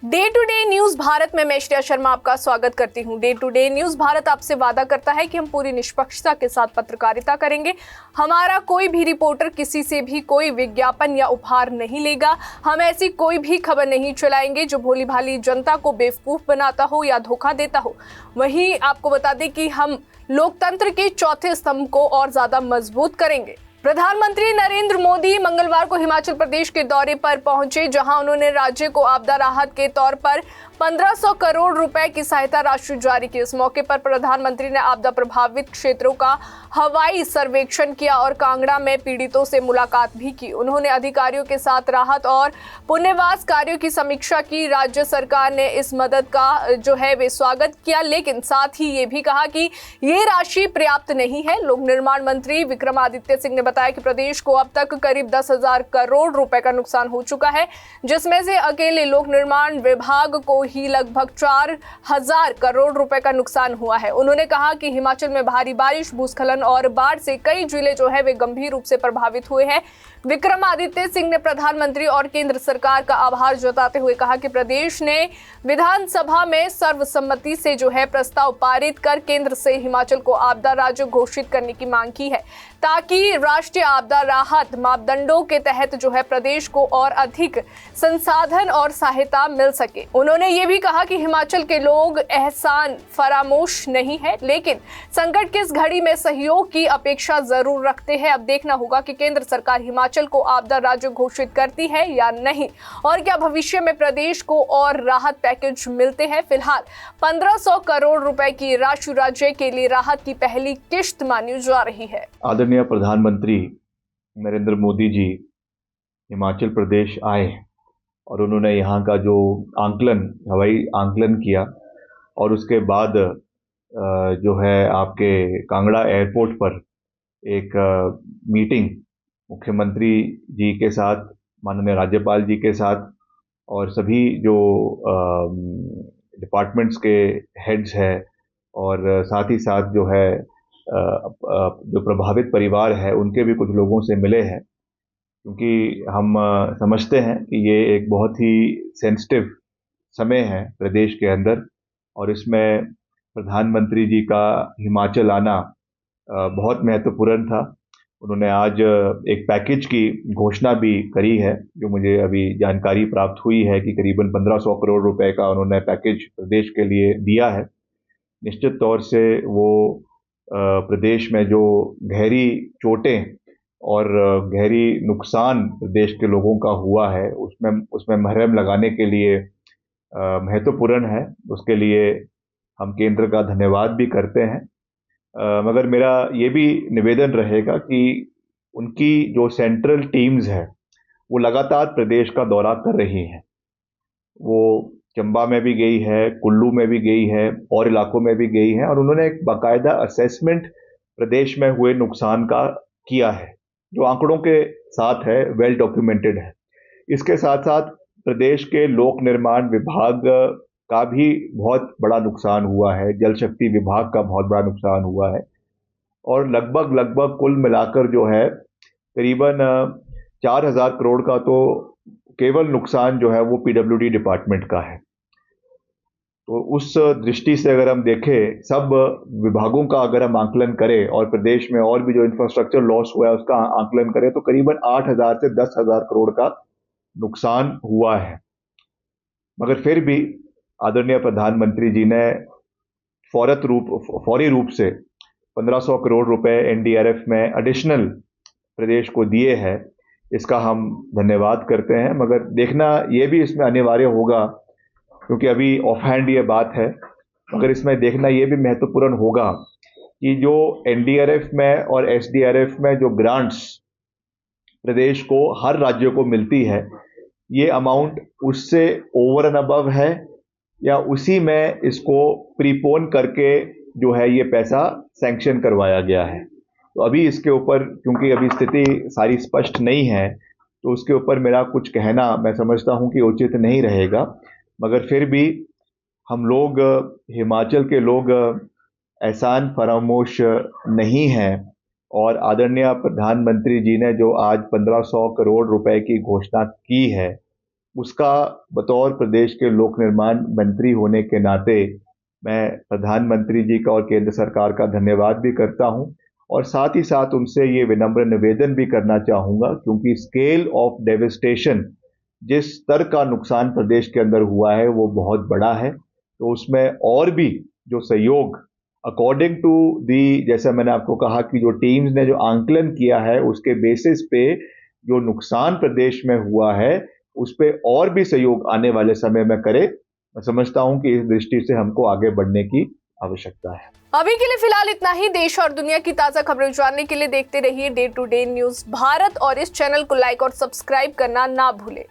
Day to day news Bharat में मैं श्रेया शर्मा आपका स्वागत करती हूं। Day to day news Bharat आपसे वादा करता है कि हम पूरी निष्पक्षता के साथ पत्रकारिता करेंगे। हमारा कोई भी रिपोर्टर किसी से भी कोई विज्ञापन या उपहार नहीं लेगा। हम ऐसी कोई भी खबर नहीं चलाएंगे जो भोली भाली जनता को बेवकूफ बनाता हो या धोखा देता हो। वहीं आपको बता दें कि हम लोकतंत्र के चौथे स्तंभ को और ज्यादा मजबूत करेंगे। प्रधानमंत्री नरेंद्र मोदी मंगलवार को हिमाचल प्रदेश के दौरे पर पहुंचे, जहां उन्होंने राज्य को आपदा राहत के तौर पर 1500 करोड़ रुपए की सहायता राशि जारी की। इस मौके पर प्रधानमंत्री ने आपदा प्रभावित क्षेत्रों का हवाई सर्वेक्षण किया और कांगड़ा में पीड़ितों से मुलाकात भी की। उन्होंने अधिकारियों के साथ राहत और पुनर्वास कार्यों की समीक्षा की। राज्य सरकार ने इस मदद का वे स्वागत किया, लेकिन साथ ही ये भी कहा कि ये राशि पर्याप्त नहीं है। लोक निर्माण मंत्री विक्रमादित्य सिंह ने बताया कि प्रदेश को अब तक करीब 10,000 करोड़ रुपए का नुकसान हो चुका है, जिसमें से अकेले लोक निर्माण विभाग को ही लगभग 4,000 करोड़ रुपए का नुकसान हुआ है। उन्होंने कहा कि हिमाचल में भारी बारिश, भूस्खलन और बाढ़ से कई जिले वे गंभीर रूप से प्रभावित हुए हैं। विक्रमादित्य सिंह ने प्रधानमंत्री और केंद्र सरकार का आभार जताते हुए कहा कि प्रदेश ने विधानसभा में सर्वसम्मति से प्रस्ताव पारित कर केंद्र से हिमाचल को आपदा राज्य घोषित करने की मांग की है, ताकि राष्ट्रीय आपदा राहत मापदंडों के तहत प्रदेश को और अधिक संसाधन और सहायता मिल सके। उन्होंने ये भी कहा कि हिमाचल के लोग एहसान फरामोश नहीं है, लेकिन संकट की इस घड़ी में सहयोग की अपेक्षा जरूर रखते हैं। अब देखना होगा कि केंद्र सरकार हिमाचल को आपदा राज्य घोषित करती है या नहीं, और क्या भविष्य में प्रदेश को और राहत पैकेज मिलते हैं। फिलहाल 1500 करोड़ रुपए की राशि राज्य के लिए राहत की पहली किश्त मानी जा रही है। आदरणीय प्रधानमंत्री नरेंद्र मोदी जी हिमाचल प्रदेश आए और उन्होंने यहाँ का जो हवाई आंकलन किया, और उसके बाद आपके कांगड़ा एयरपोर्ट पर एक मीटिंग मुख्यमंत्री जी के साथ, माननीय राज्यपाल जी के साथ और सभी जो डिपार्टमेंट्स के हेड्स हैं, और साथ ही साथ जो प्रभावित परिवार है उनके भी कुछ लोगों से मिले हैं, क्योंकि हम समझते हैं कि ये एक बहुत ही सेंसिटिव समय है प्रदेश के अंदर, और इसमें प्रधानमंत्री जी का हिमाचल आना बहुत महत्वपूर्ण था। उन्होंने आज एक पैकेज की घोषणा भी करी है, जो मुझे अभी जानकारी प्राप्त हुई है कि करीबन 1500 करोड़ रुपए का उन्होंने पैकेज प्रदेश के लिए दिया है। निश्चित तौर से वो प्रदेश में जो गहरी चोटें और गहरी नुकसान प्रदेश के लोगों का हुआ है, उसमें मरहम लगाने के लिए महत्वपूर्ण है। उसके लिए हम केंद्र का धन्यवाद भी करते हैं, मगर मेरा ये भी निवेदन रहेगा कि उनकी जो सेंट्रल टीम्स है वो लगातार प्रदेश का दौरा कर रही हैं। वो चंबा में भी गई है, कुल्लू में भी गई है, और इलाकों में भी गई है, और उन्होंने एक बाकायदा असेसमेंट प्रदेश में हुए नुकसान का किया है, जो आंकड़ों के साथ है, वेल डॉक्यूमेंटेड है। इसके साथ साथ प्रदेश के लोक निर्माण विभाग का भी बहुत बड़ा नुकसान हुआ है, जल शक्ति विभाग का बहुत बड़ा नुकसान हुआ है, और लगभग कुल मिलाकर करीबन 4,000 करोड़ का तो केवल नुकसान वो पीडब्ल्यूडी डिपार्टमेंट का है। तो उस दृष्टि से अगर हम देखें, सब विभागों का अगर हम आंकलन करें और प्रदेश में और भी जो इंफ्रास्ट्रक्चर लॉस हुआ है उसका आंकलन करें, तो करीबन 8,000 से 10,000 करोड़ का नुकसान हुआ है। मगर फिर भी आदरणीय प्रधानमंत्री जी ने फौरी रूप से 1500 करोड़ रुपए एनडीआरएफ में एडिशनल प्रदेश को दिए हैं। इसका हम धन्यवाद करते हैं, मगर देखना ये भी इसमें अनिवार्य होगा, क्योंकि अभी ऑफ हैंड ये बात है, मगर इसमें देखना ये भी महत्वपूर्ण होगा कि जो एनडीआरएफ में और एसडीआरएफ में जो ग्रांट्स प्रदेश को, हर राज्य को मिलती है, ये अमाउंट उससे ओवर एंड अबव है या उसी में इसको प्रीपोन करके ये पैसा सैंक्शन करवाया गया है। तो अभी इसके ऊपर, क्योंकि अभी स्थिति सारी स्पष्ट नहीं है, तो उसके ऊपर मेरा कुछ कहना मैं समझता हूं कि उचित नहीं रहेगा। मगर फिर भी हम लोग, हिमाचल के लोग एहसान फरामोश नहीं हैं, और आदरणीय प्रधानमंत्री जी ने जो आज 1500 करोड़ रुपए की घोषणा की है, उसका बतौर प्रदेश के लोक निर्माण मंत्री होने के नाते मैं प्रधानमंत्री जी का और केंद्र सरकार का धन्यवाद भी करता हूं, और साथ ही साथ उनसे ये विनम्र निवेदन भी करना चाहूंगा, क्योंकि स्केल ऑफ डेविस्टेशन, जिस स्तर का नुकसान प्रदेश के अंदर हुआ है वो बहुत बड़ा है। तो उसमें और भी जो सहयोग अकॉर्डिंग टू दी, जैसा मैंने आपको कहा कि जो टीम्स ने जो आंकलन किया है उसके बेसिस पे जो नुकसान प्रदेश में हुआ है उस पे और भी सहयोग आने वाले समय में करे। मैं समझता हूं कि इस दृष्टि से हमको आगे बढ़ने की आवश्यकता है। अभी के लिए फिलहाल इतना ही। देश और दुनिया की ताजा खबरें जानने के लिए देखते रहिए day to day news Bharat और इस चैनल को लाइक और सब्सक्राइब करना ना भूलें।